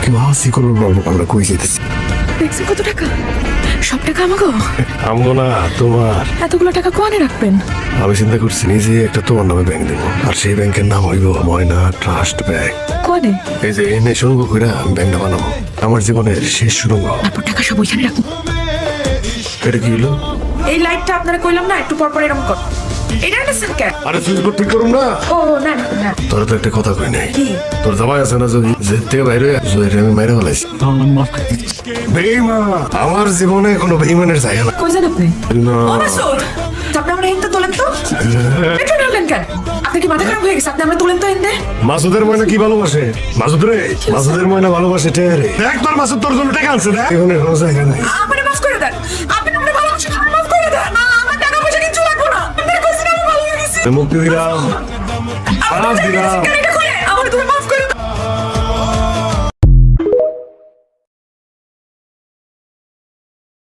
কি হাসি করবো বাবু, আমরা কই যেতেছি? দেখছেন কত টাকা? সব টাকা আমাকে। আমগো না, তোমার। এতগুলো টাকা কোয়ানে রাখবেন? আমি চিন্তা করছি নিজে একটা তোমার নামে ব্যাংক দেবো, আর সেই ব্যাংকের নাম হইব ময়না ট্রাস্ট ব্যাংক। কোয়ানে? এই যে এনে শুরু কইরা ব্যাংকটা বানাবো, আমার জীবনের শেষ শুরু। তারপর টাকা সব ওইখানে রাখুন। এটা কি হলো? এই লাইটটা আপনারা কইলাম না একটু পর পর এরকম কর। এটা এনেছেন কেন? আরে সুইচ বোর্ড ঠিক করুম না। ও না না না। তোর তো একটা কথা কই নাই। কি? তোর জামাই আছে না যদি, যে থেকে বাইরে জয়ের আমি মাইরা ফেলাইছি। বেঈমান, আমার জীবনে কোনো বেঈমানের জায়গা না। কই যান আপনি? না। ও মাসুদ, আপনি আমরা হিন্দু তোলেন তো? পেট্রোল ঢাললেন কেন? আপনি কি মাথা খারাপ হয়ে গেছে? আপনি আমরা তোলেন তো হিন্দে? মাসুদের ময়না কি ভালোবাসে? মাসুদ রে, মাসুদের ময়না ভালোবাসে টেরে। দেখ তোর মাসুদ তোর জন্য টাকা আনছে, দেখ জীবনে কোনো জায়গা নাই। আপনি মাফ করে দেন। আপনি আমাকে ভালোবাসেন, মাফ করে দেন। না, আমার টাকা পয়সা কিচ্ছু লাগবে না। আপনি কইছেন আমি ভালো হয়ে গেছি। মুক্তি দিলাম, আরাম দিলাম।